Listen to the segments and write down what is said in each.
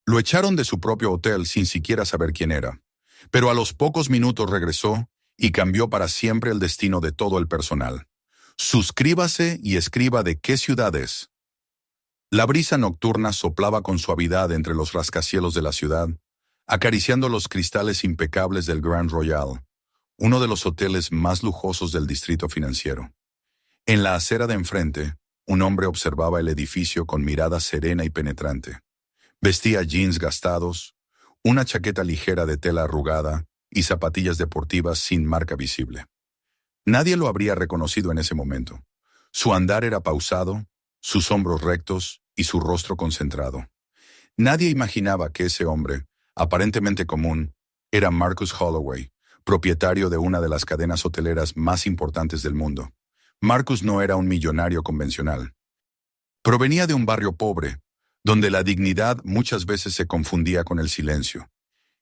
Lo echaron de su propio hotel sin siquiera saber quién era, pero a los pocos minutos regresó y cambió para siempre el destino de todo el personal. Suscríbase y escriba de qué ciudad es. La brisa nocturna soplaba con suavidad entre los rascacielos de la ciudad, acariciando los cristales impecables del Grand Royal, uno de los hoteles más lujosos del distrito financiero. En la acera de enfrente, un hombre observaba el edificio con mirada serena y penetrante. Vestía jeans gastados, una chaqueta ligera de tela arrugada y zapatillas deportivas sin marca visible. Nadie lo habría reconocido en ese momento. Su andar era pausado, sus hombros rectos y su rostro concentrado. Nadie imaginaba que ese hombre, aparentemente común, era Marcus Holloway, propietario de una de las cadenas hoteleras más importantes del mundo. Marcus no era un millonario convencional. Provenía de un barrio pobre, donde la dignidad muchas veces se confundía con el silencio,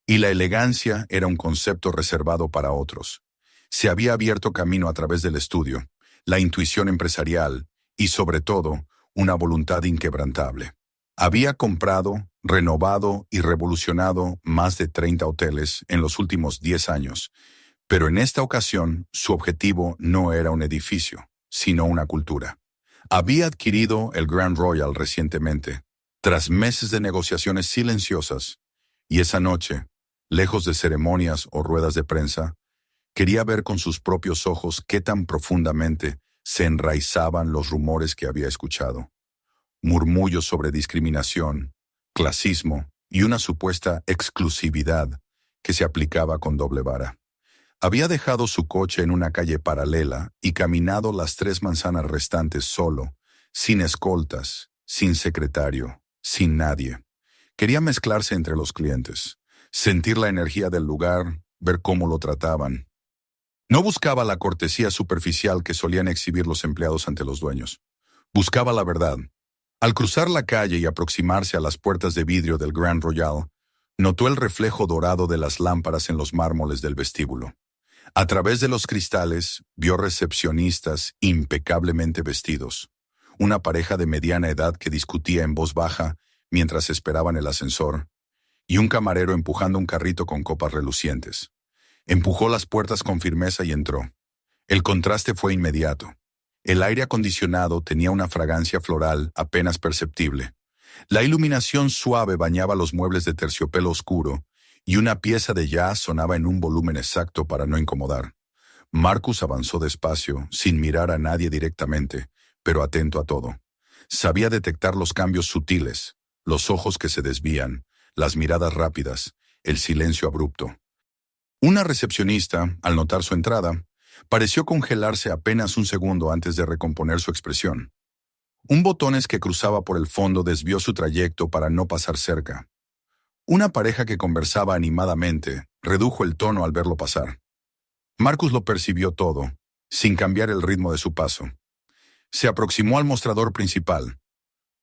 y la elegancia era un concepto reservado para otros. Se había abierto camino a través del estudio, la intuición empresarial y, sobre todo, una voluntad inquebrantable. Había comprado, renovado y revolucionado más de 30 hoteles en los últimos 10 años, pero en esta ocasión su objetivo no era un edificio, sino una cultura. Había adquirido el Grand Royal recientemente, tras meses de negociaciones silenciosas, y esa noche, lejos de ceremonias o ruedas de prensa, quería ver con sus propios ojos qué tan profundamente se enraizaban los rumores que había escuchado. Murmullos sobre discriminación, clasismo y una supuesta exclusividad que se aplicaba con doble vara. Había dejado su coche en una calle paralela y caminado las 3 manzanas restantes solo, sin escoltas, sin secretario, sin nadie. Quería mezclarse entre los clientes, sentir la energía del lugar, ver cómo lo trataban. No buscaba la cortesía superficial que solían exhibir los empleados ante los dueños. Buscaba la verdad. Al cruzar la calle y aproximarse a las puertas de vidrio del Grand Royal, notó el reflejo dorado de las lámparas en los mármoles del vestíbulo. A través de los cristales, vio recepcionistas impecablemente vestidos, una pareja de mediana edad que discutía en voz baja mientras esperaban el ascensor, y un camarero empujando un carrito con copas relucientes. Empujó las puertas con firmeza y entró. El contraste fue inmediato. El aire acondicionado tenía una fragancia floral apenas perceptible. La iluminación suave bañaba los muebles de terciopelo oscuro, y una pieza de jazz sonaba en un volumen exacto para no incomodar. Marcus avanzó despacio, sin mirar a nadie directamente, pero atento a todo. Sabía detectar los cambios sutiles, los ojos que se desvían, las miradas rápidas, el silencio abrupto. Una recepcionista, al notar su entrada, pareció congelarse apenas un segundo antes de recomponer su expresión. Un botones que cruzaba por el fondo desvió su trayecto para no pasar cerca. Una pareja que conversaba animadamente redujo el tono al verlo pasar. Marcus lo percibió todo, sin cambiar el ritmo de su paso. Se aproximó al mostrador principal.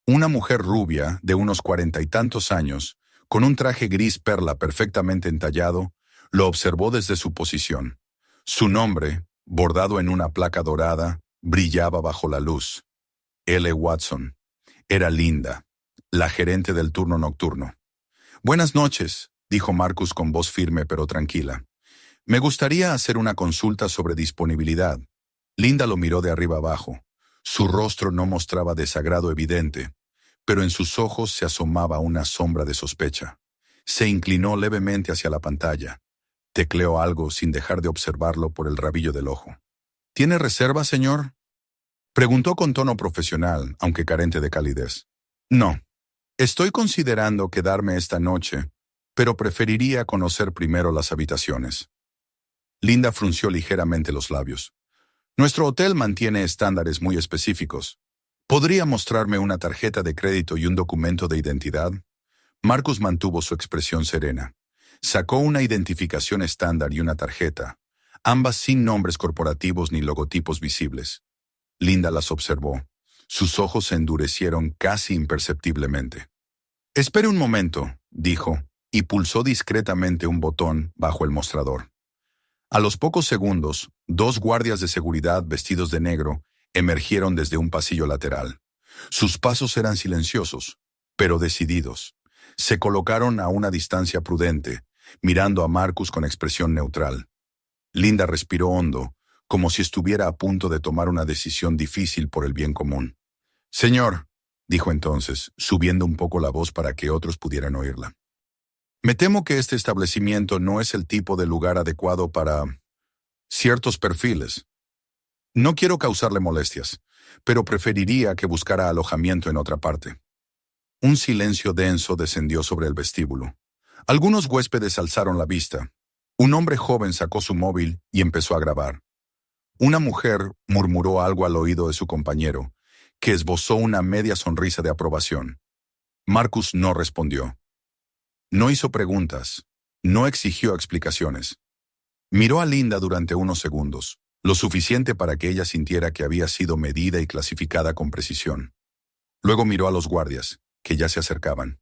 Una mujer rubia, de unos 40 y tantos años, con un traje gris perla perfectamente entallado, lo observó desde su posición. Su nombre, bordado en una placa dorada, brillaba bajo la luz. L. Watson. Era Linda, la gerente del turno nocturno. «Buenas noches», dijo Marcus con voz firme pero tranquila. «Me gustaría hacer una consulta sobre disponibilidad». Linda lo miró de arriba abajo. Su rostro no mostraba desagrado evidente, pero en sus ojos se asomaba una sombra de sospecha. Se inclinó levemente hacia la pantalla. Tecleó algo sin dejar de observarlo por el rabillo del ojo. «¿Tiene reserva, señor?», preguntó con tono profesional, aunque carente de calidez. «No. Estoy considerando quedarme esta noche, pero preferiría conocer primero las habitaciones». Linda frunció ligeramente los labios. «Nuestro hotel mantiene estándares muy específicos. ¿Podría mostrarme una tarjeta de crédito y un documento de identidad?». Marcus mantuvo su expresión serena. Sacó una identificación estándar y una tarjeta, ambas sin nombres corporativos ni logotipos visibles. Linda las observó. Sus ojos se endurecieron casi imperceptiblemente. «Espere un momento», dijo, y pulsó discretamente un botón bajo el mostrador. A los pocos segundos, 2 guardias de seguridad vestidos de negro emergieron desde un pasillo lateral. Sus pasos eran silenciosos, pero decididos. Se colocaron a una distancia prudente, mirando a Marcus con expresión neutral. Linda respiró hondo, como si estuviera a punto de tomar una decisión difícil por el bien común. «Señor», dijo entonces, subiendo un poco la voz para que otros pudieran oírla. «Me temo que este establecimiento no es el tipo de lugar adecuado para ciertos perfiles. No quiero causarle molestias, pero preferiría que buscara alojamiento en otra parte». Un silencio denso descendió sobre el vestíbulo. Algunos huéspedes alzaron la vista. Un hombre joven sacó su móvil y empezó a grabar. Una mujer murmuró algo al oído de su compañero, que esbozó una media sonrisa de aprobación. Marcus no respondió. No hizo preguntas. No exigió explicaciones. Miró a Linda durante unos segundos, lo suficiente para que ella sintiera que había sido medida y clasificada con precisión. Luego miró a los guardias, que ya se acercaban.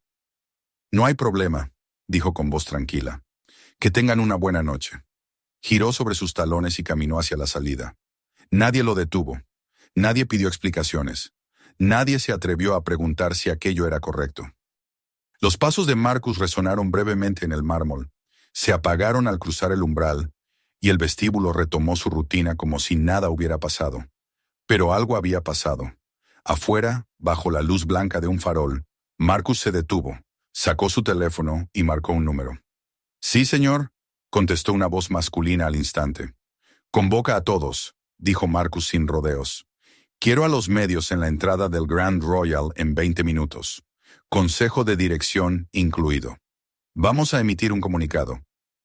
«No hay problema», dijo con voz tranquila. «Que tengan una buena noche». Giró sobre sus talones y caminó hacia la salida. Nadie lo detuvo. Nadie pidió explicaciones. Nadie se atrevió a preguntar si aquello era correcto. Los pasos de Marcus resonaron brevemente en el mármol, se apagaron al cruzar el umbral, y el vestíbulo retomó su rutina como si nada hubiera pasado. Pero algo había pasado. Afuera, bajo la luz blanca de un farol, Marcus se detuvo, sacó su teléfono y marcó un número. «Sí, señor», contestó una voz masculina al instante. «Convoca a todos», dijo Marcus sin rodeos. «Quiero a los medios en la entrada del Grand Royal en 20 minutos. Consejo de dirección incluido. Vamos a emitir un comunicado.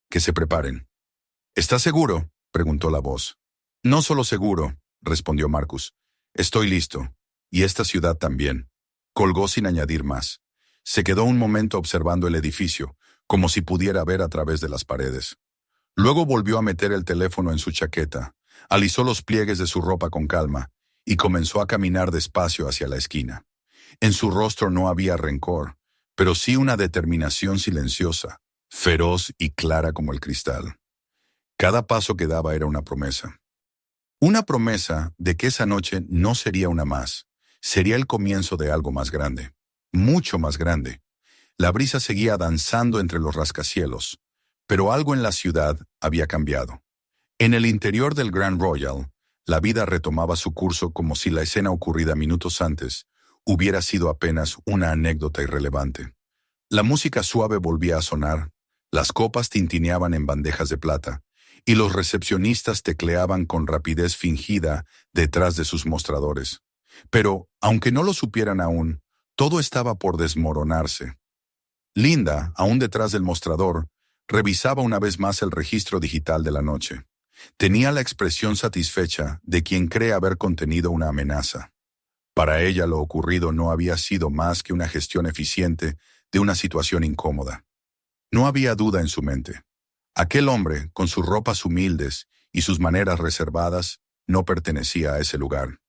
Que se preparen». «¿Estás seguro?», preguntó la voz. «No solo seguro», respondió Marcus. «Estoy listo. Y esta ciudad también». Colgó sin añadir más. Se quedó un momento observando el edificio, como si pudiera ver a través de las paredes. Luego volvió a meter el teléfono en su chaqueta, alisó los pliegues de su ropa con calma y comenzó a caminar despacio hacia la esquina. En su rostro no había rencor, pero sí una determinación silenciosa, feroz y clara como el cristal. Cada paso que daba era una promesa. Una promesa de que esa noche no sería una más, sería el comienzo de algo más grande, mucho más grande. La brisa seguía danzando entre los rascacielos, pero algo en la ciudad había cambiado. En el interior del Grand Royal, la vida retomaba su curso como si la escena ocurrida minutos antes hubiera sido apenas una anécdota irrelevante. La música suave volvía a sonar, las copas tintineaban en bandejas de plata, y los recepcionistas tecleaban con rapidez fingida detrás de sus mostradores. Pero, aunque no lo supieran aún, todo estaba por desmoronarse. Linda, aún detrás del mostrador, revisaba una vez más el registro digital de la noche. Tenía la expresión satisfecha de quien cree haber contenido una amenaza. Para ella lo ocurrido no había sido más que una gestión eficiente de una situación incómoda. No había duda en su mente. Aquel hombre, con sus ropas humildes y sus maneras reservadas, no pertenecía a ese lugar.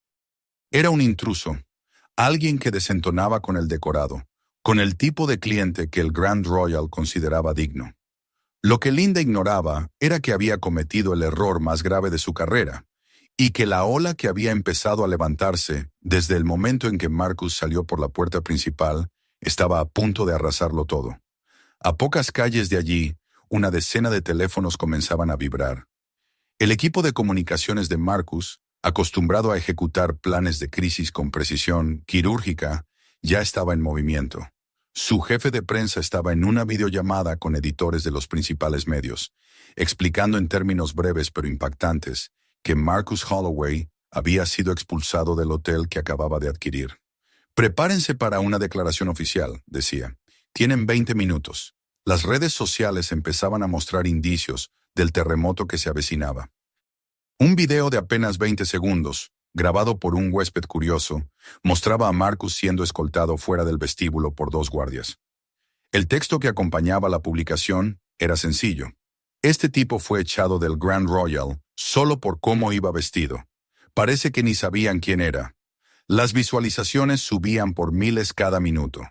Era un intruso, alguien que desentonaba con el decorado, con el tipo de cliente que el Grand Royal consideraba digno. Lo que Linda ignoraba era que había cometido el error más grave de su carrera, y que la ola que había empezado a levantarse desde el momento en que Marcus salió por la puerta principal estaba a punto de arrasarlo todo. A pocas calles de allí, una decena de teléfonos comenzaban a vibrar. El equipo de comunicaciones de Marcus, acostumbrado a ejecutar planes de crisis con precisión quirúrgica, ya estaba en movimiento. Su jefe de prensa estaba en una videollamada con editores de los principales medios, explicando en términos breves pero impactantes que Marcus Holloway había sido expulsado del hotel que acababa de adquirir. «Prepárense para una declaración oficial», decía. «Tienen 20 minutos». Las redes sociales empezaban a mostrar indicios del terremoto que se avecinaba. Un video de apenas 20 segundos, grabado por un huésped curioso, mostraba a Marcus siendo escoltado fuera del vestíbulo por 2 guardias. El texto que acompañaba la publicación era sencillo. Este tipo fue echado del Grand Royal solo por cómo iba vestido. Parece que ni sabían quién era. Las visualizaciones subían por miles cada minuto.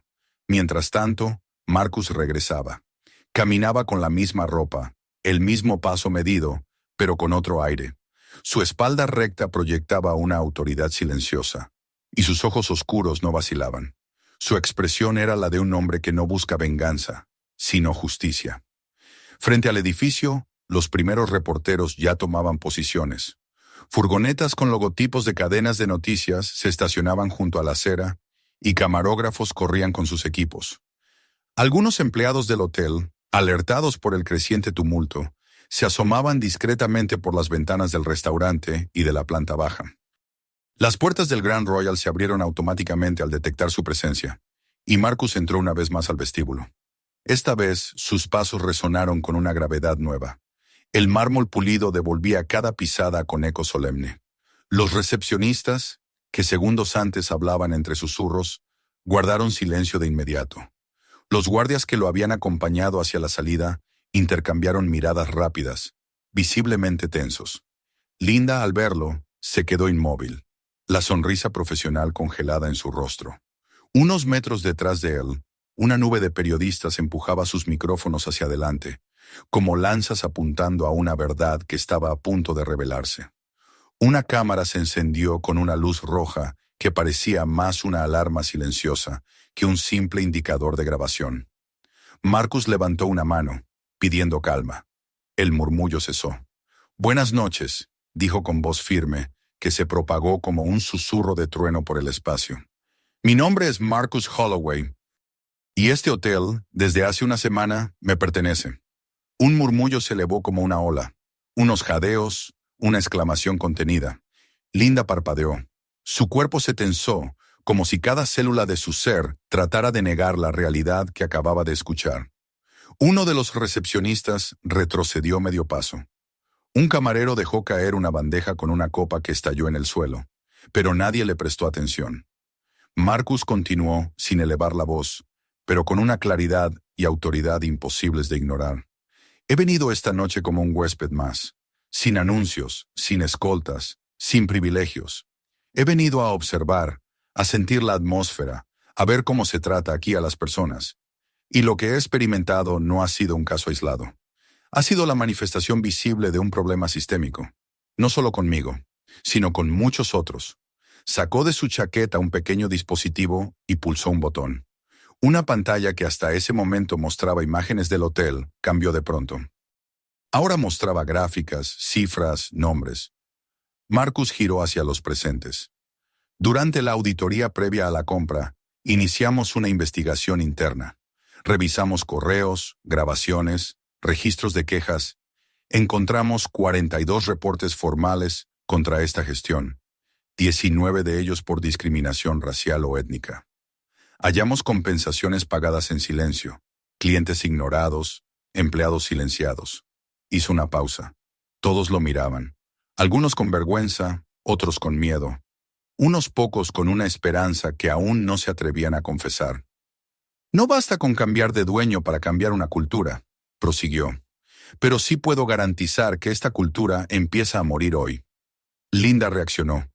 Mientras tanto, Marcus regresaba. Caminaba con la misma ropa, el mismo paso medido, pero con otro aire. Su espalda recta proyectaba una autoridad silenciosa, y sus ojos oscuros no vacilaban. Su expresión era la de un hombre que no busca venganza, sino justicia. Frente al edificio, los primeros reporteros ya tomaban posiciones. Furgonetas con logotipos de cadenas de noticias se estacionaban junto a la acera y camarógrafos corrían con sus equipos. Algunos empleados del hotel, alertados por el creciente tumulto, se asomaban discretamente por las ventanas del restaurante y de la planta baja. Las puertas del Grand Royal se abrieron automáticamente al detectar su presencia, y Marcus entró una vez más al vestíbulo. Esta vez, sus pasos resonaron con una gravedad nueva. El mármol pulido devolvía cada pisada con eco solemne. Los recepcionistas, que segundos antes hablaban entre susurros, guardaron silencio de inmediato. Los guardias que lo habían acompañado hacia la salida intercambiaron miradas rápidas, visiblemente tensos. Linda, al verlo, se quedó inmóvil, la sonrisa profesional congelada en su rostro. Unos metros detrás de él, una nube de periodistas empujaba sus micrófonos hacia adelante, como lanzas apuntando a una verdad que estaba a punto de revelarse. Una cámara se encendió con una luz roja que parecía más una alarma silenciosa que un simple indicador de grabación. Marcus levantó una mano, pidiendo calma. El murmullo cesó. «Buenas noches», dijo con voz firme, que se propagó como un susurro de trueno por el espacio. «Mi nombre es Marcus Holloway, y este hotel, desde hace una semana, me pertenece». Un murmullo se elevó como una ola, unos jadeos, una exclamación contenida. Linda parpadeó. Su cuerpo se tensó, como si cada célula de su ser tratara de negar la realidad que acababa de escuchar. Uno de los recepcionistas retrocedió medio paso. Un camarero dejó caer una bandeja con una copa que estalló en el suelo, pero nadie le prestó atención. Marcus continuó, sin elevar la voz, pero con una claridad y autoridad imposibles de ignorar. «He venido esta noche como un huésped más, sin anuncios, sin escoltas, sin privilegios. He venido a observar, a sentir la atmósfera, a ver cómo se trata aquí a las personas. Y lo que he experimentado no ha sido un caso aislado. Ha sido la manifestación visible de un problema sistémico. No solo conmigo, sino con muchos otros». Sacó de su chaqueta un pequeño dispositivo y pulsó un botón. Una pantalla que hasta ese momento mostraba imágenes del hotel cambió de pronto. Ahora mostraba gráficas, cifras, nombres. Marcus giró hacia los presentes. «Durante la auditoría previa a la compra, iniciamos una investigación interna. Revisamos correos, grabaciones, registros de quejas. Encontramos 42 reportes formales contra esta gestión, 19 de ellos por discriminación racial o étnica. Hallamos compensaciones pagadas en silencio, clientes ignorados, empleados silenciados». Hizo una pausa. Todos lo miraban, algunos con vergüenza, otros con miedo, unos pocos con una esperanza que aún no se atrevían a confesar. «No basta con cambiar de dueño para cambiar una cultura», prosiguió, «pero sí puedo garantizar que esta cultura empieza a morir hoy». Linda reaccionó.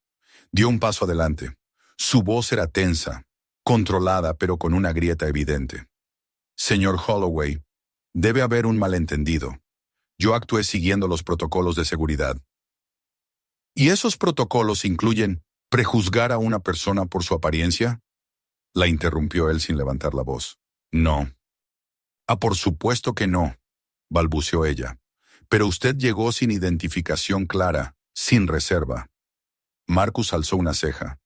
Dio un paso adelante. Su voz era tensa, controlada pero con una grieta evidente. «Señor Holloway, debe haber un malentendido. Yo actué siguiendo los protocolos de seguridad». «¿Y esos protocolos incluyen prejuzgar a una persona por su apariencia?», la interrumpió él sin levantar la voz. «No». «Ah, por supuesto que no», balbuceó ella. «Pero usted llegó sin identificación clara, sin reserva». Marcus alzó una ceja.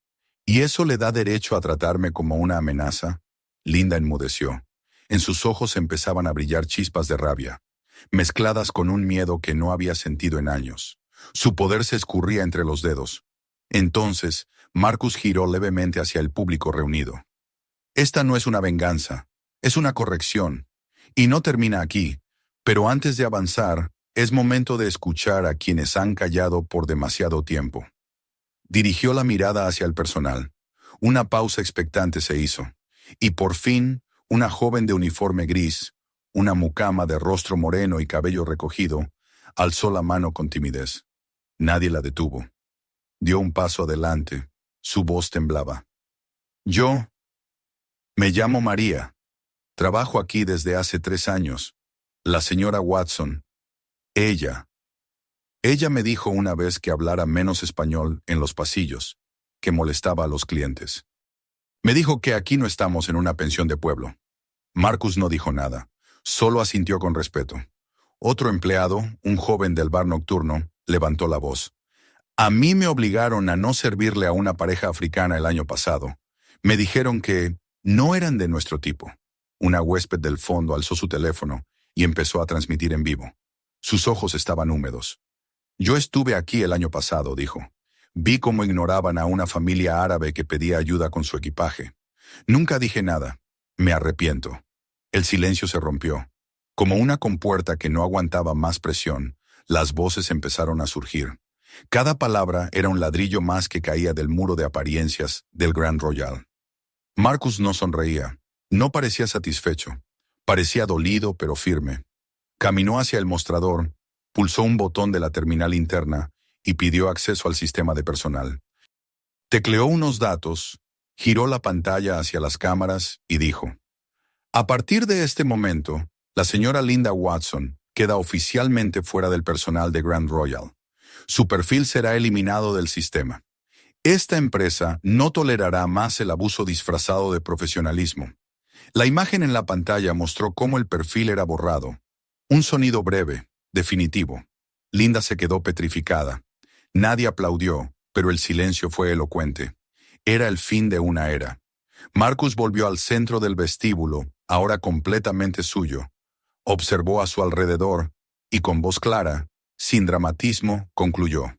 «¿Y eso le da derecho a tratarme como una amenaza?». Linda enmudeció. En sus ojos empezaban a brillar chispas de rabia, mezcladas con un miedo que no había sentido en años. Su poder se escurría entre los dedos. Entonces, Marcus giró levemente hacia el público reunido. «Esta no es una venganza, es una corrección. Y no termina aquí, pero antes de avanzar, es momento de escuchar a quienes han callado por demasiado tiempo». Dirigió la mirada hacia el personal. Una pausa expectante se hizo. Y por fin, una joven de uniforme gris, una mucama de rostro moreno y cabello recogido, alzó la mano con timidez. Nadie la detuvo. Dio un paso adelante. Su voz temblaba. «Yo me llamo María. Trabajo aquí desde hace 3 años. La señora Watson. Ella me dijo una vez que hablara menos español en los pasillos, que molestaba a los clientes. Me dijo que aquí no estamos en una pensión de pueblo. Marcus no dijo nada, solo asintió con respeto. Otro empleado, un joven del bar nocturno, levantó la voz. A mí me obligaron a no servirle a una pareja africana el año pasado. Me dijeron que no eran de nuestro tipo. Una huésped del fondo alzó su teléfono y empezó a transmitir en vivo. Sus ojos estaban húmedos. Yo estuve aquí el año pasado, dijo. Vi cómo ignoraban a una familia árabe que pedía ayuda con su equipaje. Nunca dije nada. Me arrepiento. El silencio se rompió. Como una compuerta que no aguantaba más presión, las voces empezaron a surgir. Cada palabra era un ladrillo más que caía del muro de apariencias del Grand Royal. Marcus no sonreía. No parecía satisfecho. Parecía dolido pero firme. Caminó hacia el mostrador, pulsó un botón de la terminal interna y pidió acceso al sistema de personal. Tecleó unos datos, giró la pantalla hacia las cámaras y dijo: a partir de este momento, la señora Linda Watson queda oficialmente fuera del personal de Grand Royal. Su perfil será eliminado del sistema. Esta empresa no tolerará más el abuso disfrazado de profesionalismo. La imagen en la pantalla mostró cómo el perfil era borrado. Un sonido breve, definitivo. Linda se quedó petrificada. Nadie aplaudió, pero el silencio fue elocuente. Era el fin de una era. Marcus volvió al centro del vestíbulo, ahora completamente suyo. Observó a su alrededor y con voz clara, sin dramatismo, concluyó: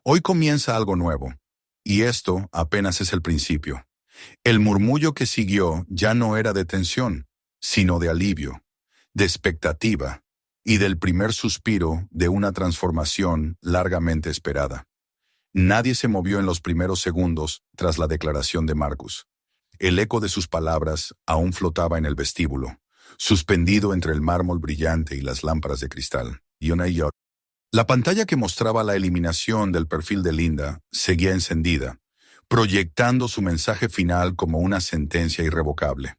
hoy comienza algo nuevo, y esto apenas es el principio. El murmullo que siguió ya no era de tensión, sino de alivio, de expectativa y del primer suspiro de una transformación largamente esperada. Nadie se movió en los primeros segundos tras la declaración de Marcus. El eco de sus palabras aún flotaba en el vestíbulo, suspendido entre el mármol brillante y las lámparas de cristal. La pantalla que mostraba la eliminación del perfil de Linda seguía encendida, proyectando su mensaje final como una sentencia irrevocable.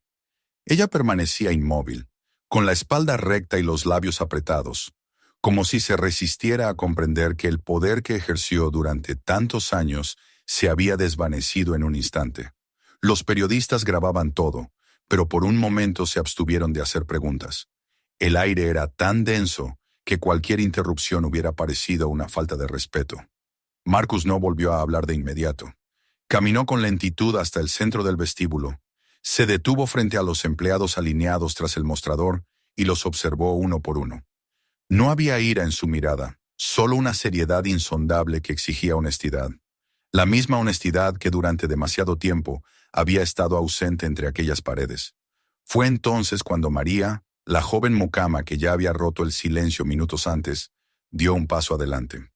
Ella permanecía inmóvil, con la espalda recta y los labios apretados, como si se resistiera a comprender que el poder que ejerció durante tantos años se había desvanecido en un instante. Los periodistas grababan todo, pero por un momento se abstuvieron de hacer preguntas. El aire era tan denso que cualquier interrupción hubiera parecido una falta de respeto. Marcus no volvió a hablar de inmediato. Caminó con lentitud hasta el centro del vestíbulo. Se detuvo frente a los empleados alineados tras el mostrador y los observó uno por uno. No había ira en su mirada, solo una seriedad insondable que exigía honestidad. La misma honestidad que durante demasiado tiempo había estado ausente entre aquellas paredes. Fue entonces cuando María, la joven mucama que ya había roto el silencio minutos antes, dio un paso adelante.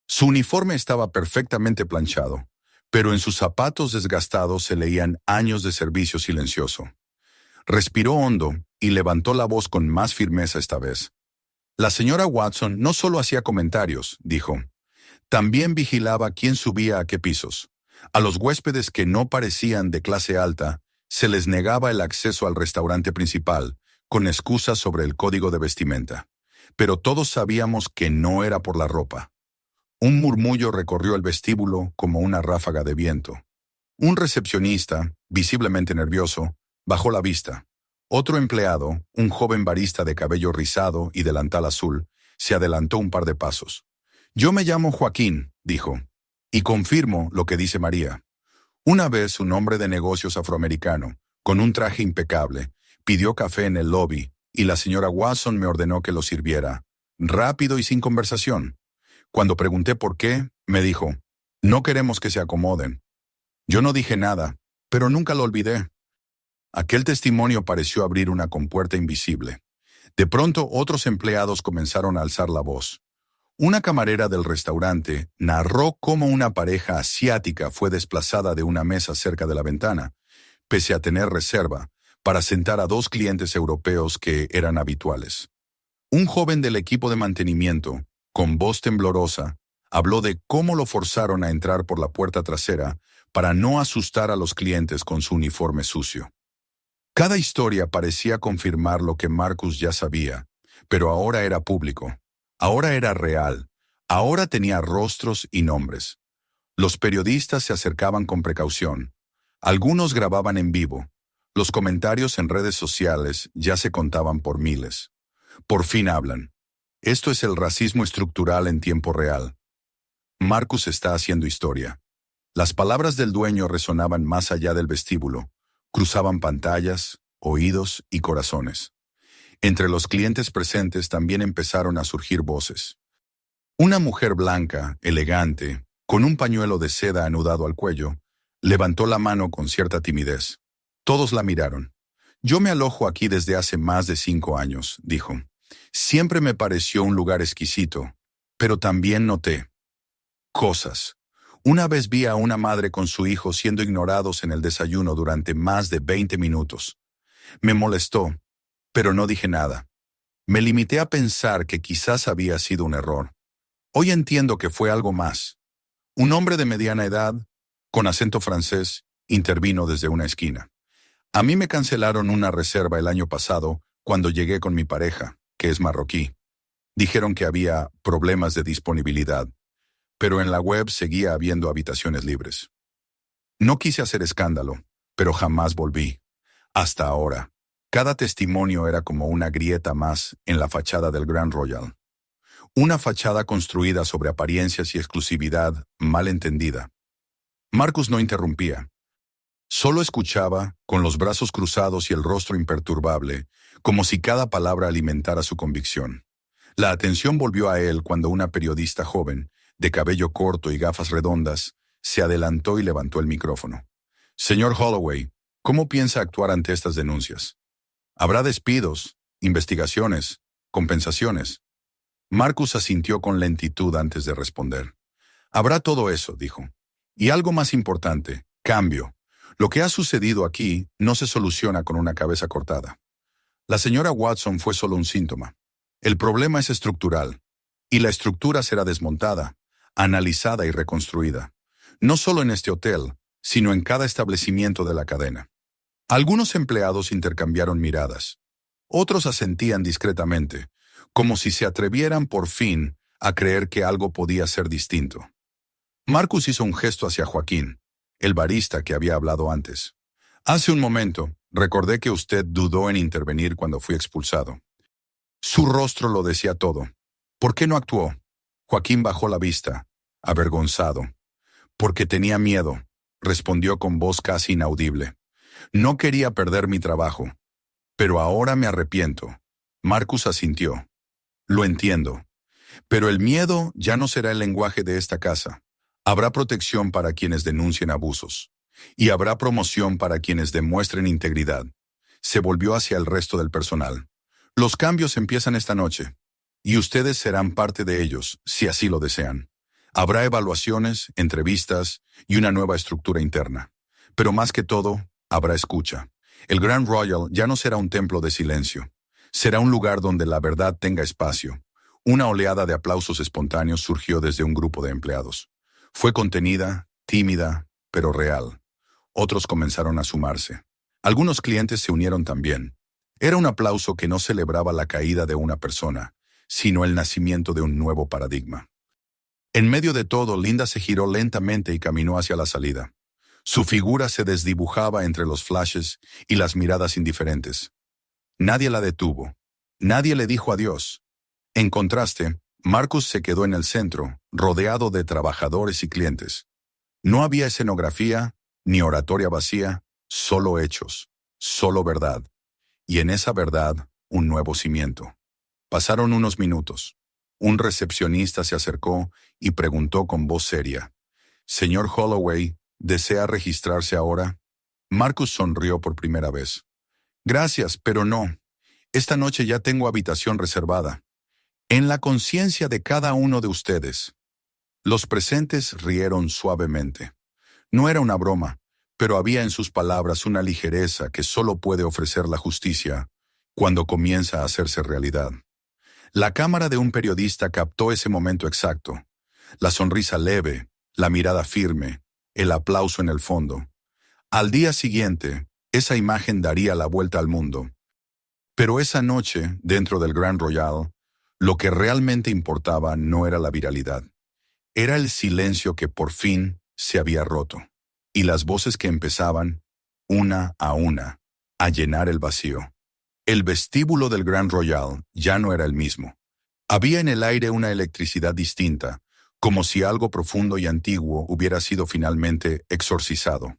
Su uniforme estaba perfectamente planchado, pero en sus zapatos desgastados se leían años de servicio silencioso. Respiró hondo y levantó la voz con más firmeza esta vez. La señora Watson no solo hacía comentarios, dijo, también vigilaba quién subía a qué pisos. A los huéspedes que no parecían de clase alta, se les negaba el acceso al restaurante principal, con excusas sobre el código de vestimenta. Pero todos sabíamos que no era por la ropa. Un murmullo recorrió el vestíbulo como una ráfaga de viento. Un recepcionista, visiblemente nervioso, bajó la vista. Otro empleado, un joven barista de cabello rizado y delantal azul, se adelantó un par de pasos. «Yo me llamo Joaquín», dijo, «y confirmo lo que dice María». Una vez un hombre de negocios afroamericano, con un traje impecable, pidió café en el lobby y la señora Watson me ordenó que lo sirviera, rápido y sin conversación. Cuando pregunté por qué, me dijo, «No queremos que se acomoden». Yo no dije nada, pero nunca lo olvidé. Aquel testimonio pareció abrir una compuerta invisible. De pronto otros empleados comenzaron a alzar la voz. Una camarera del restaurante narró cómo una pareja asiática fue desplazada de una mesa cerca de la ventana, pese a tener reserva, para sentar a dos clientes europeos que eran habituales. Un joven del equipo de mantenimiento, con voz temblorosa, habló de cómo lo forzaron a entrar por la puerta trasera para no asustar a los clientes con su uniforme sucio. Cada historia parecía confirmar lo que Marcus ya sabía, pero ahora era público. Ahora era real. Ahora tenía rostros y nombres. Los periodistas se acercaban con precaución. Algunos grababan en vivo. Los comentarios en redes sociales ya se contaban por miles. Por fin hablan. Esto es el racismo estructural en tiempo real. Marcus está haciendo historia. Las palabras del dueño resonaban más allá del vestíbulo, cruzaban pantallas, oídos y corazones. Entre los clientes presentes también empezaron a surgir voces. Una mujer blanca, elegante, con un pañuelo de seda anudado al cuello, levantó la mano con cierta timidez. Todos la miraron. «Yo me alojo aquí desde hace más de 5 años», dijo. «Siempre me pareció un lugar exquisito, pero también noté cosas. Una vez vi a una madre con su hijo siendo ignorados en el desayuno durante más de 20 minutos. Me molestó, pero no dije nada. Me limité a pensar que quizás había sido un error. Hoy entiendo que fue algo más». Un hombre de mediana edad, con acento francés, intervino desde una esquina. «A mí me cancelaron una reserva el año pasado cuando llegué con mi pareja, que es marroquí. Dijeron que había problemas de disponibilidad, pero en la web seguía habiendo habitaciones libres. No quise hacer escándalo, pero jamás volví. Hasta ahora, cada testimonio era como una grieta más en la fachada del Grand Royal. Una fachada construida sobre apariencias y exclusividad mal entendida». Marcus no interrumpía. Solo escuchaba, con los brazos cruzados y el rostro imperturbable, como si cada palabra alimentara su convicción. La atención volvió a él cuando una periodista joven, de cabello corto y gafas redondas, se adelantó y levantó el micrófono. «Señor Holloway, ¿cómo piensa actuar ante estas denuncias? ¿Habrá despidos, investigaciones, compensaciones?» Marcus asintió con lentitud antes de responder. «Habrá todo eso», dijo. «Y algo más importante, cambio. Lo que ha sucedido aquí no se soluciona con una cabeza cortada. La señora Watson fue solo un síntoma. El problema es estructural, y la estructura será desmontada, analizada y reconstruida. No solo en este hotel, sino en cada establecimiento de la cadena». Algunos empleados intercambiaron miradas. Otros asentían discretamente, como si se atrevieran por fin a creer que algo podía ser distinto. Marcus hizo un gesto hacia Joaquín, el barista que había hablado antes. «Hace un momento, recordé que usted dudó en intervenir cuando fui expulsado». Su rostro lo decía todo. «¿Por qué no actuó?» Joaquín bajó la vista, avergonzado. «Porque tenía miedo», respondió con voz casi inaudible. «No quería perder mi trabajo. Pero ahora me arrepiento». Marcus asintió. «Lo entiendo. Pero el miedo ya no será el lenguaje de esta casa. Habrá protección para quienes denuncien abusos. Y habrá promoción para quienes demuestren integridad». Se volvió hacia el resto del personal. «Los cambios empiezan esta noche, y ustedes serán parte de ellos, si así lo desean. Habrá evaluaciones, entrevistas y una nueva estructura interna. Pero más que todo, habrá escucha. El Grand Royal ya no será un templo de silencio. Será un lugar donde la verdad tenga espacio». Una oleada de aplausos espontáneos surgió desde un grupo de empleados. Fue contenida, tímida, pero real. Otros comenzaron a sumarse. Algunos clientes se unieron también. Era un aplauso que no celebraba la caída de una persona, sino el nacimiento de un nuevo paradigma. En medio de todo, Linda se giró lentamente y caminó hacia la salida. Su figura se desdibujaba entre los flashes y las miradas indiferentes. Nadie la detuvo. Nadie le dijo adiós. En contraste, Marcus se quedó en el centro, rodeado de trabajadores y clientes. No había escenografía, ni oratoria vacía, solo hechos, solo verdad. Y en esa verdad, un nuevo cimiento. Pasaron unos minutos. Un recepcionista se acercó y preguntó con voz seria: «Señor Holloway, ¿desea registrarse ahora?» Marcus sonrió por primera vez. «Gracias, pero no. Esta noche ya tengo habitación reservada. En la conciencia de cada uno de ustedes». Los presentes rieron suavemente. No era una broma, pero había en sus palabras una ligereza que solo puede ofrecer la justicia cuando comienza a hacerse realidad. La cámara de un periodista captó ese momento exacto. La sonrisa leve, la mirada firme, el aplauso en el fondo. Al día siguiente, esa imagen daría la vuelta al mundo. Pero esa noche, dentro del Grand Royal, lo que realmente importaba no era la viralidad. Era el silencio que por fin se había roto. y las voces que empezaban, una, a llenar el vacío. El vestíbulo del Grand Royal ya no era el mismo. Había en el aire una electricidad distinta, como si algo profundo y antiguo hubiera sido finalmente exorcizado.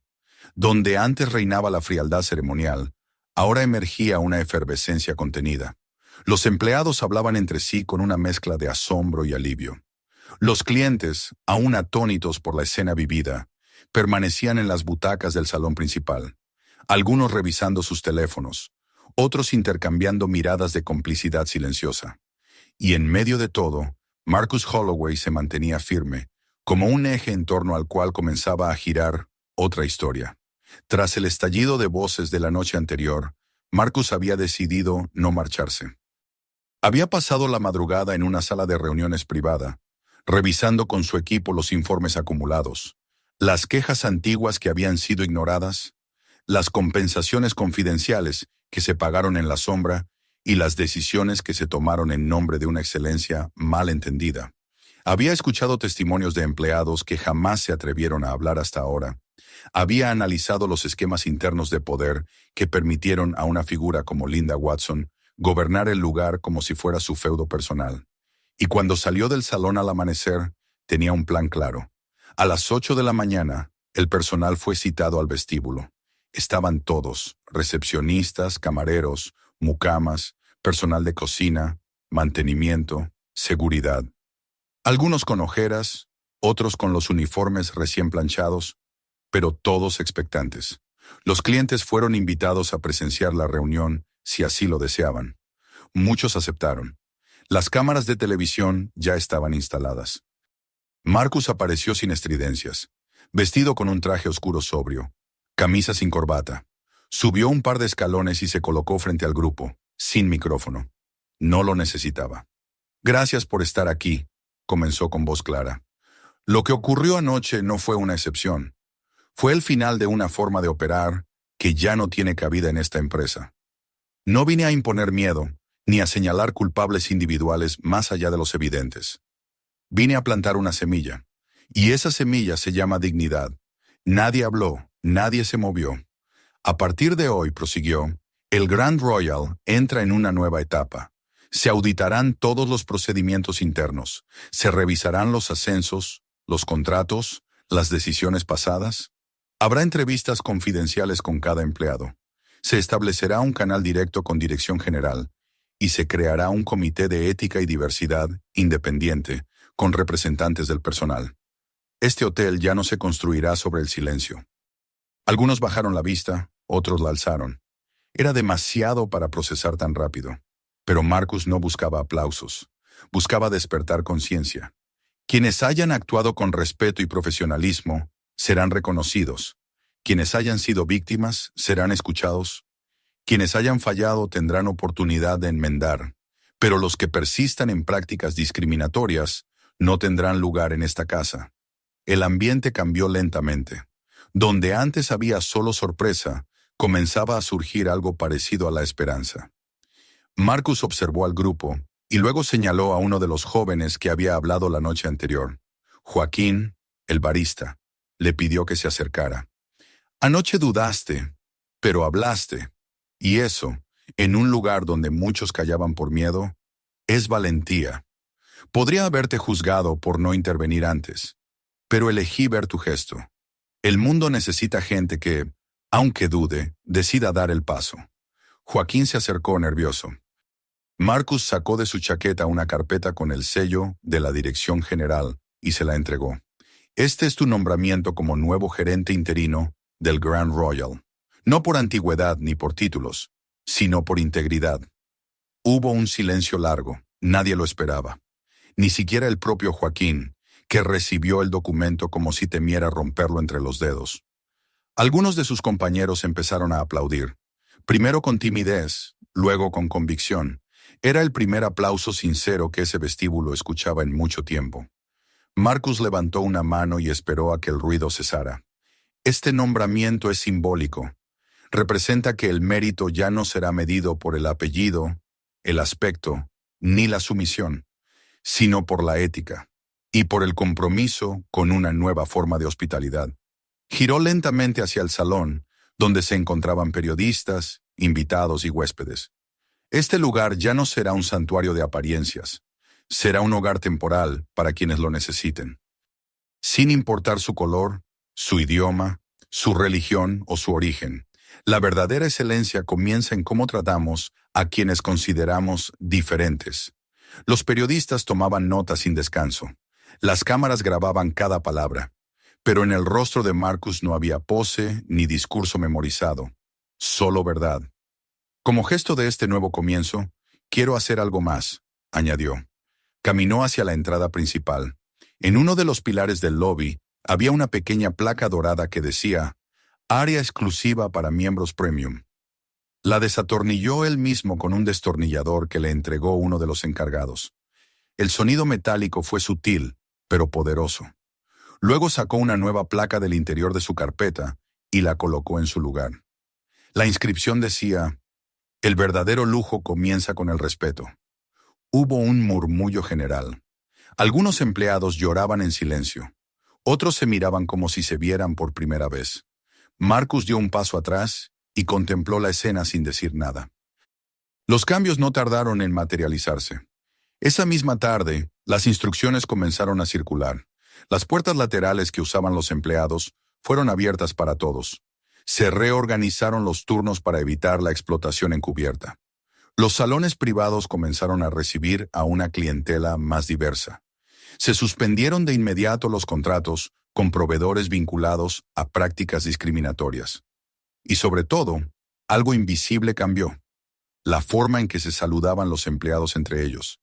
Donde antes reinaba la frialdad ceremonial, ahora emergía una efervescencia contenida. Los empleados hablaban entre sí con una mezcla de asombro y alivio. Los clientes, aún atónitos por la escena vivida, permanecían en las butacas del salón principal, algunos revisando sus teléfonos, otros intercambiando miradas de complicidad silenciosa. Y en medio de todo, Marcus Holloway se mantenía firme, como un eje en torno al cual comenzaba a girar otra historia. Tras el estallido de voces de la noche anterior, Marcus había decidido no marcharse. Había pasado la madrugada en una sala de reuniones privada, revisando con su equipo los informes acumulados, las quejas antiguas que habían sido ignoradas, las compensaciones confidenciales que se pagaron en la sombra y las decisiones que se tomaron en nombre de una excelencia mal entendida. Había escuchado testimonios de empleados que jamás se atrevieron a hablar hasta ahora. Había analizado los esquemas internos de poder que permitieron a una figura como Linda Watson gobernar el lugar como si fuera su feudo personal. Y cuando salió del salón al amanecer, tenía un plan claro. A las 8 de la mañana, el personal fue citado al vestíbulo. Estaban todos, recepcionistas, camareros, mucamas, personal de cocina, mantenimiento, seguridad. Algunos con ojeras, otros con los uniformes recién planchados, pero todos expectantes. Los clientes fueron invitados a presenciar la reunión si así lo deseaban. Muchos aceptaron. Las cámaras de televisión ya estaban instaladas. Marcus apareció sin estridencias, vestido con un traje oscuro sobrio, camisa sin corbata. Subió un par de escalones y se colocó frente al grupo, sin micrófono. No lo necesitaba. «Gracias por estar aquí», comenzó con voz clara. «Lo que ocurrió anoche no fue una excepción. Fue el final de una forma de operar que ya no tiene cabida en esta empresa. No vine a imponer miedo, ni a señalar culpables individuales más allá de los evidentes. Vine a plantar una semilla, y esa semilla se llama dignidad. Nadie habló, nadie se movió. A partir de hoy», prosiguió, «el Grand Royal entra en una nueva etapa. Se auditarán todos los procedimientos internos, se revisarán los ascensos, los contratos, las decisiones pasadas. Habrá entrevistas confidenciales con cada empleado. Se establecerá un canal directo con dirección general y se creará un comité de ética y diversidad independiente con representantes del personal. Este hotel ya no se construirá sobre el silencio». Algunos bajaron la vista, otros la alzaron. Era demasiado para procesar tan rápido. Pero Marcus no buscaba aplausos, buscaba despertar conciencia. Quienes hayan actuado con respeto y profesionalismo serán reconocidos. Quienes hayan sido víctimas serán escuchados. Quienes hayan fallado tendrán oportunidad de enmendar. Pero los que persistan en prácticas discriminatorias no tendrán lugar en esta casa. El ambiente cambió lentamente. Donde antes había solo sorpresa, comenzaba a surgir algo parecido a la esperanza. Marcus observó al grupo y luego señaló a uno de los jóvenes que había hablado la noche anterior. Joaquín, el barista, le pidió que se acercara. «Anoche dudaste, pero hablaste. Y eso, en un lugar donde muchos callaban por miedo, es valentía. Podría haberte juzgado por no intervenir antes, pero elegí ver tu gesto. El mundo necesita gente que, aunque dude, decida dar el paso». Joaquín se acercó nervioso. Marcus sacó de su chaqueta una carpeta con el sello de la dirección general y se la entregó. «Este es tu nombramiento como nuevo gerente interino del Grand Royal. No por antigüedad ni por títulos, sino por integridad». Hubo un silencio largo, nadie lo esperaba. Ni siquiera el propio Joaquín, que recibió el documento como si temiera romperlo entre los dedos. Algunos de sus compañeros empezaron a aplaudir, primero con timidez, luego con convicción. Era el primer aplauso sincero que ese vestíbulo escuchaba en mucho tiempo. Marcus levantó una mano y esperó a que el ruido cesara. «Este nombramiento es simbólico. Representa que el mérito ya no será medido por el apellido, el aspecto, ni la sumisión, sino por la ética y por el compromiso con una nueva forma de hospitalidad. Giró lentamente hacia el salón, donde se encontraban periodistas, invitados y huéspedes. Este lugar ya no será un santuario de apariencias. Será un hogar temporal para quienes lo necesiten. Sin importar su color, su idioma, su religión o su origen, la verdadera excelencia comienza en cómo tratamos a quienes consideramos diferentes. Los periodistas tomaban notas sin descanso. Las cámaras grababan cada palabra. Pero en el rostro de Marcus no había pose ni discurso memorizado. Solo verdad. Como gesto de este nuevo comienzo, quiero hacer algo más, añadió. Caminó hacia la entrada principal. En uno de los pilares del lobby había una pequeña placa dorada que decía «Área exclusiva para miembros premium». La desatornilló él mismo con un destornillador que le entregó uno de los encargados. El sonido metálico fue sutil, pero poderoso. Luego sacó una nueva placa del interior de su carpeta y la colocó en su lugar. La inscripción decía «El verdadero lujo comienza con el respeto». Hubo un murmullo general. Algunos empleados lloraban en silencio. Otros se miraban como si se vieran por primera vez. Marcus dio un paso atrás y contempló la escena sin decir nada. Los cambios no tardaron en materializarse. Esa misma tarde, las instrucciones comenzaron a circular. Las puertas laterales que usaban los empleados fueron abiertas para todos. Se reorganizaron los turnos para evitar la explotación encubierta. Los salones privados comenzaron a recibir a una clientela más diversa. Se suspendieron de inmediato los contratos con proveedores vinculados a prácticas discriminatorias. Y sobre todo, algo invisible cambió: la forma en que se saludaban los empleados entre ellos.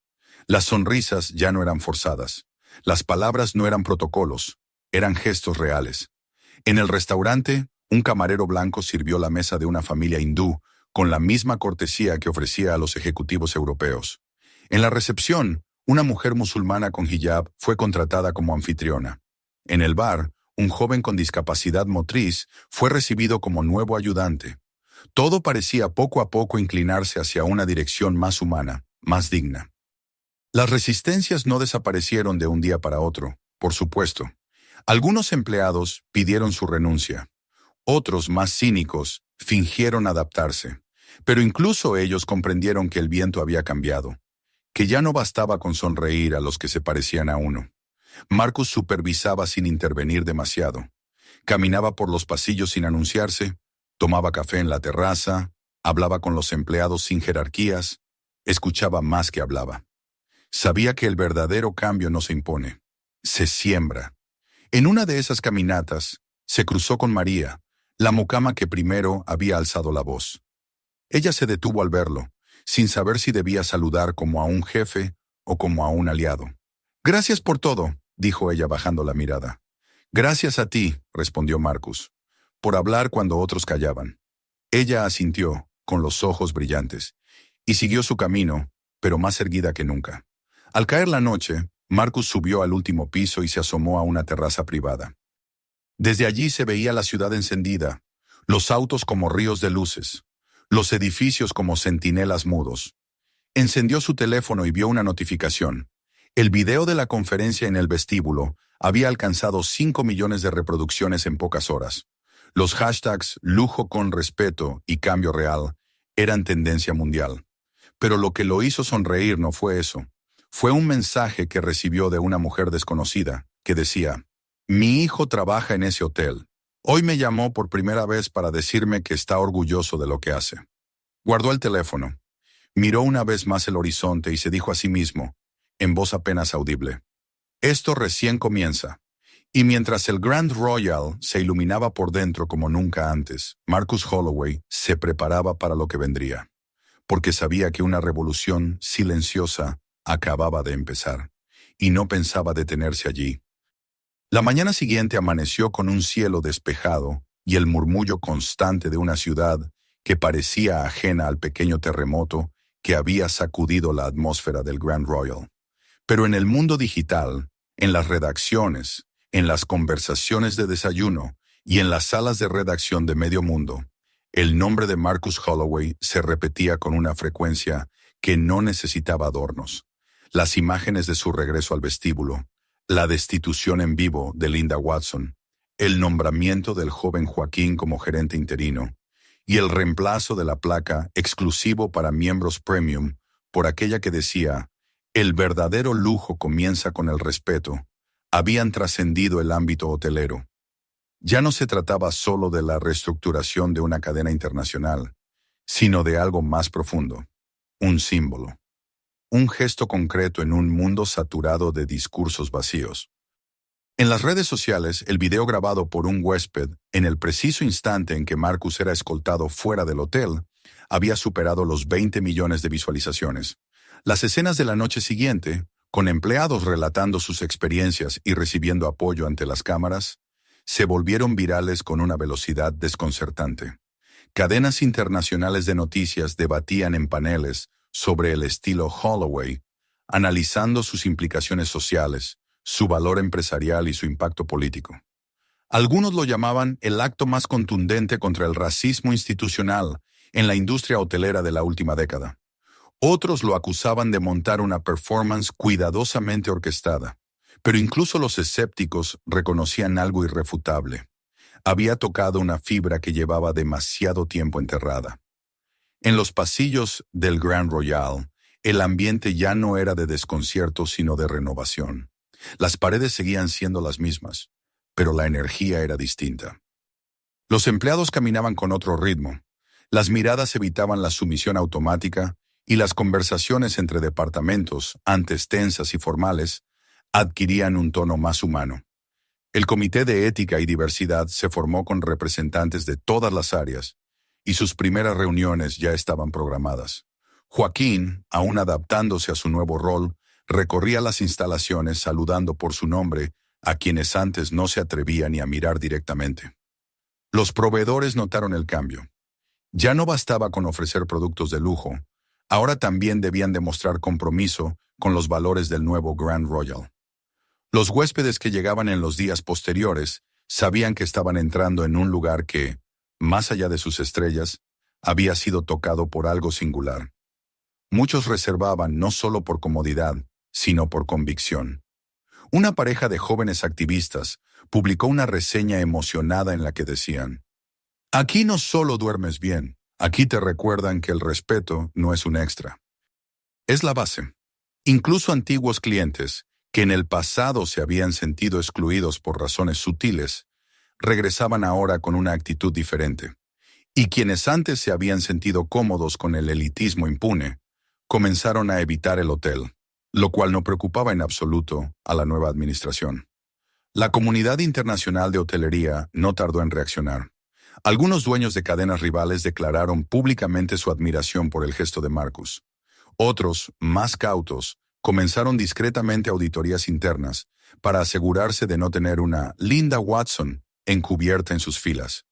Las sonrisas ya no eran forzadas. Las palabras no eran protocolos, eran gestos reales. En el restaurante, un camarero blanco sirvió la mesa de una familia hindú con la misma cortesía que ofrecía a los ejecutivos europeos. En la recepción, una mujer musulmana con hijab fue contratada como anfitriona. En el bar, un joven con discapacidad motriz fue recibido como nuevo ayudante. Todo parecía poco a poco inclinarse hacia una dirección más humana, más digna. Las resistencias no desaparecieron de un día para otro, por supuesto. Algunos empleados pidieron su renuncia. Otros, más cínicos, fingieron adaptarse. Pero incluso ellos comprendieron que el viento había cambiado, que ya no bastaba con sonreír a los que se parecían a uno. Marcus supervisaba sin intervenir demasiado. Caminaba por los pasillos sin anunciarse, tomaba café en la terraza, hablaba con los empleados sin jerarquías, escuchaba más que hablaba. Sabía que el verdadero cambio no se impone, se siembra. En una de esas caminatas, se cruzó con María, la mucama que primero había alzado la voz. Ella se detuvo al verlo, sin saber si debía saludar como a un jefe o como a un aliado. «Gracias por todo», dijo ella bajando la mirada. «Gracias a ti», respondió Marcus, «por hablar cuando otros callaban». Ella asintió, con los ojos brillantes, y siguió su camino, pero más erguida que nunca. Al caer la noche, Marcus subió al último piso y se asomó a una terraza privada. Desde allí se veía la ciudad encendida, los autos como ríos de luces, los edificios como centinelas mudos. Encendió su teléfono y vio una notificación. El video de la conferencia en el vestíbulo había alcanzado 5 millones de reproducciones en pocas horas. Los hashtags lujo con respeto y cambio real eran tendencia mundial. Pero lo que lo hizo sonreír no fue eso. Fue un mensaje que recibió de una mujer desconocida, que decía: «Mi hijo trabaja en ese hotel. Hoy me llamó por primera vez para decirme que está orgulloso de lo que hace». Guardó el teléfono, miró una vez más el horizonte y se dijo a sí mismo, en voz apenas audible: «Esto recién comienza». Y mientras el Grand Royal se iluminaba por dentro como nunca antes, Marcus Holloway se preparaba para lo que vendría, porque sabía que una revolución silenciosa acababa de empezar, y no pensaba detenerse allí. La mañana siguiente amaneció con un cielo despejado y el murmullo constante de una ciudad que parecía ajena al pequeño terremoto que había sacudido la atmósfera del Grand Royal. Pero en el mundo digital, en las redacciones, en las conversaciones de desayuno y en las salas de redacción de medio mundo, el nombre de Marcus Holloway se repetía con una frecuencia que no necesitaba adornos. Las imágenes de su regreso al vestíbulo, la destitución en vivo de Linda Watson, el nombramiento del joven Joaquín como gerente interino y el reemplazo de la placa exclusivo para miembros premium por aquella que decía «El verdadero lujo comienza con el respeto», habían trascendido el ámbito hotelero. Ya no se trataba solo de la reestructuración de una cadena internacional, sino de algo más profundo, un símbolo, un gesto concreto en un mundo saturado de discursos vacíos. En las redes sociales, el video grabado por un huésped en el preciso instante en que Marcus era escoltado fuera del hotel había superado los 20 millones de visualizaciones. Las escenas de la noche siguiente, con empleados relatando sus experiencias y recibiendo apoyo ante las cámaras, se volvieron virales con una velocidad desconcertante. Cadenas internacionales de noticias debatían en paneles sobre el estilo Holloway, analizando sus implicaciones sociales, su valor empresarial y su impacto político. Algunos lo llamaban el acto más contundente contra el racismo institucional en la industria hotelera de la última década. Otros lo acusaban de montar una performance cuidadosamente orquestada, pero incluso los escépticos reconocían algo irrefutable. Había tocado una fibra que llevaba demasiado tiempo enterrada. En los pasillos del Grand Royal, el ambiente ya no era de desconcierto sino de renovación. Las paredes seguían siendo las mismas, pero la energía era distinta. Los empleados caminaban con otro ritmo. Las miradas evitaban la sumisión automática y las conversaciones entre departamentos, antes tensas y formales, adquirían un tono más humano. El Comité de Ética y Diversidad se formó con representantes de todas las áreas, y sus primeras reuniones ya estaban programadas. Joaquín, aún adaptándose a su nuevo rol, recorría las instalaciones saludando por su nombre a quienes antes no se atrevían ni a mirar directamente. Los proveedores notaron el cambio. Ya no bastaba con ofrecer productos de lujo, ahora también debían demostrar compromiso con los valores del nuevo Grand Royal. Los huéspedes que llegaban en los días posteriores sabían que estaban entrando en un lugar que, más allá de sus estrellas, había sido tocado por algo singular. Muchos reservaban no solo por comodidad, sino por convicción. Una pareja de jóvenes activistas publicó una reseña emocionada en la que decían: «Aquí no solo duermes bien, aquí te recuerdan que el respeto no es un extra. Es la base». Incluso antiguos clientes, que en el pasado se habían sentido excluidos por razones sutiles, regresaban ahora con una actitud diferente. Y quienes antes se habían sentido cómodos con el elitismo impune, comenzaron a evitar el hotel, lo cual no preocupaba en absoluto a la nueva administración. La comunidad internacional de hotelería no tardó en reaccionar. Algunos dueños de cadenas rivales declararon públicamente su admiración por el gesto de Marcus. Otros, más cautos, comenzaron discretamente auditorías internas para asegurarse de no tener una Linda Watson encubierta en sus filas.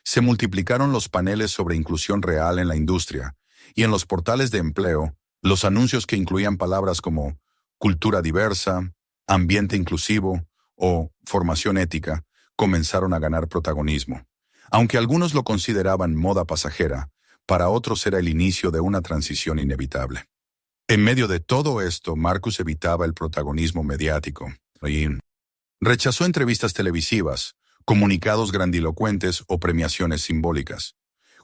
Se multiplicaron los paneles sobre inclusión real en la industria y en los portales de empleo, los anuncios que incluían palabras como cultura diversa, ambiente inclusivo o formación ética comenzaron a ganar protagonismo. Aunque algunos lo consideraban moda pasajera, para otros era el inicio de una transición inevitable. En medio de todo esto, Marcus evitaba el protagonismo mediático y rechazó entrevistas televisivas, comunicados grandilocuentes o premiaciones simbólicas.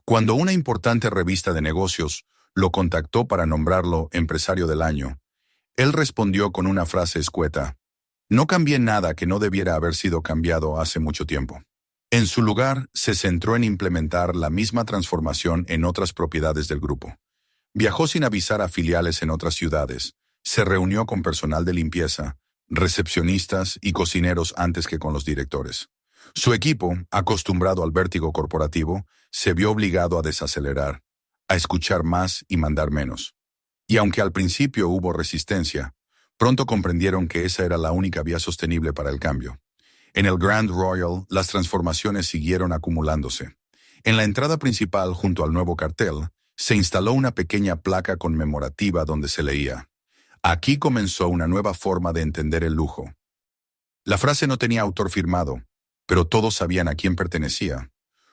Cuando una importante revista de negocios lo contactó para nombrarlo empresario del año, él respondió con una frase escueta: «No cambié nada que no debiera haber sido cambiado hace mucho tiempo». En su lugar, se centró en implementar la misma transformación en otras propiedades del grupo. Viajó sin avisar a filiales en otras ciudades, se reunió con personal de limpieza, recepcionistas y cocineros antes que con los directores. Su equipo, acostumbrado al vértigo corporativo, se vio obligado a desacelerar, a escuchar más y mandar menos. Y aunque al principio hubo resistencia, pronto comprendieron que esa era la única vía sostenible para el cambio. En el Grand Royal, las transformaciones siguieron acumulándose. En la entrada principal, junto al nuevo cartel, se instaló una pequeña placa conmemorativa donde se leía: «Aquí comenzó una nueva forma de entender el lujo». La frase no tenía autor firmado, pero todos sabían a quién pertenecía.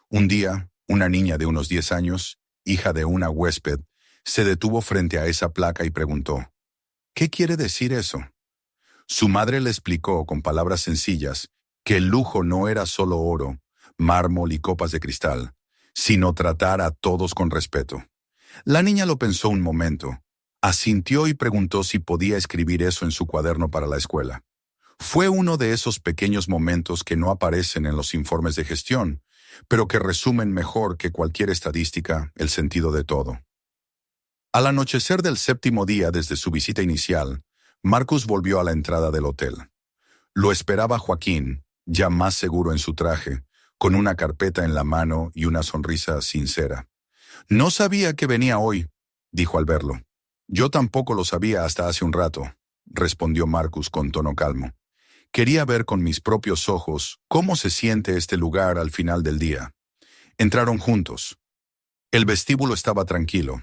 Un día, una niña de unos 10 años, hija de una huésped, se detuvo frente a esa placa y preguntó: «¿Qué quiere decir eso?». Su madre le explicó con palabras sencillas que el lujo no era solo oro, mármol y copas de cristal, sino tratar a todos con respeto. La niña lo pensó un momento, asintió y preguntó si podía escribir eso en su cuaderno para la escuela. Fue uno de esos pequeños momentos que no aparecen en los informes de gestión, pero que resumen mejor que cualquier estadística el sentido de todo. Al anochecer del séptimo día desde su visita inicial, Marcus volvió a la entrada del hotel. Lo esperaba Joaquín, ya más seguro en su traje, con una carpeta en la mano y una sonrisa sincera. «No sabía que venía hoy», dijo al verlo. «Yo tampoco lo sabía hasta hace un rato», respondió Marcus con tono calmo. «Quería ver con mis propios ojos cómo se siente este lugar al final del día». Entraron juntos. El vestíbulo estaba tranquilo.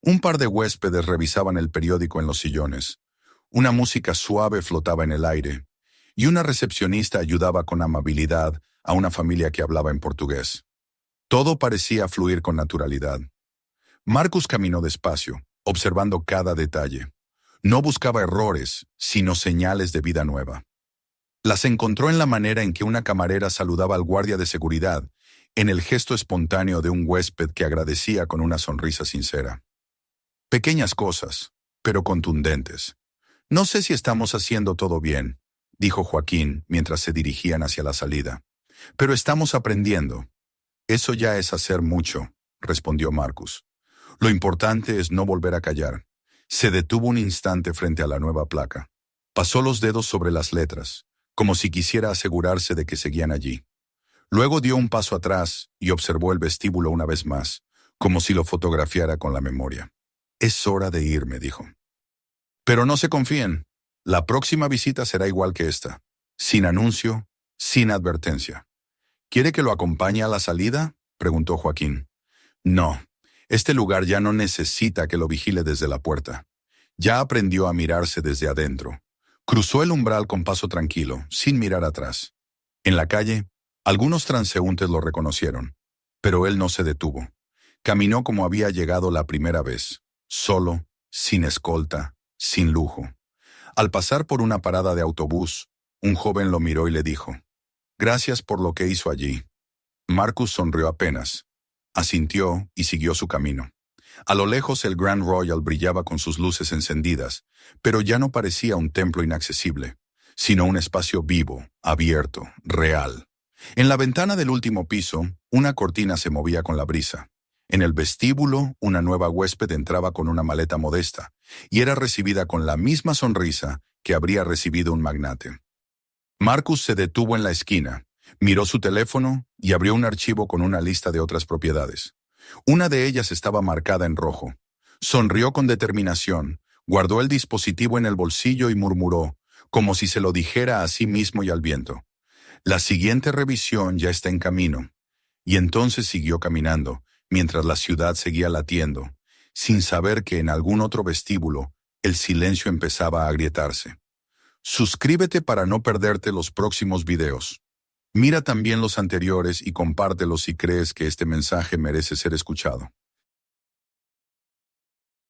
Un par de huéspedes revisaban el periódico en los sillones. Una música suave flotaba en el aire, y una recepcionista ayudaba con amabilidad a una familia que hablaba en portugués. Todo parecía fluir con naturalidad. Marcus caminó despacio, observando cada detalle. No buscaba errores, sino señales de vida nueva. Las encontró en la manera en que una camarera saludaba al guardia de seguridad, en el gesto espontáneo de un huésped que agradecía con una sonrisa sincera. Pequeñas cosas, pero contundentes. «No sé si estamos haciendo todo bien», dijo Joaquín mientras se dirigían hacia la salida. «Pero estamos aprendiendo». «Eso ya es hacer mucho», respondió Marcus. «Lo importante es no volver a callar». Se detuvo un instante frente a la nueva placa. Pasó los dedos sobre las letras, como si quisiera asegurarse de que seguían allí. Luego dio un paso atrás y observó el vestíbulo una vez más, como si lo fotografiara con la memoria. «Es hora de irme», dijo. «Pero no se confíen. La próxima visita será igual que esta. Sin anuncio, sin advertencia». «¿Quiere que lo acompañe a la salida?», preguntó Joaquín. «No, este lugar ya no necesita que lo vigile desde la puerta. Ya aprendió a mirarse desde adentro». Cruzó el umbral con paso tranquilo, sin mirar atrás. En la calle, algunos transeúntes lo reconocieron, pero él no se detuvo. Caminó como había llegado la primera vez, solo, sin escolta, sin lujo. Al pasar por una parada de autobús, un joven lo miró y le dijo: «Gracias por lo que hizo allí». Marcus sonrió apenas, asintió y siguió su camino. A lo lejos el Grand Royal brillaba con sus luces encendidas, pero ya no parecía un templo inaccesible, sino un espacio vivo, abierto, real. En la ventana del último piso, una cortina se movía con la brisa. En el vestíbulo, una nueva huésped entraba con una maleta modesta, y era recibida con la misma sonrisa que habría recibido un magnate. Marcus se detuvo en la esquina, miró su teléfono y abrió un archivo con una lista de otras propiedades. Una de ellas estaba marcada en rojo. Sonrió con determinación, guardó el dispositivo en el bolsillo y murmuró, como si se lo dijera a sí mismo y al viento: «La siguiente revisión ya está en camino». Y entonces siguió caminando, mientras la ciudad seguía latiendo, sin saber que en algún otro vestíbulo el silencio empezaba a agrietarse. Suscríbete para no perderte los próximos videos. Mira también los anteriores y compártelos si crees que este mensaje merece ser escuchado.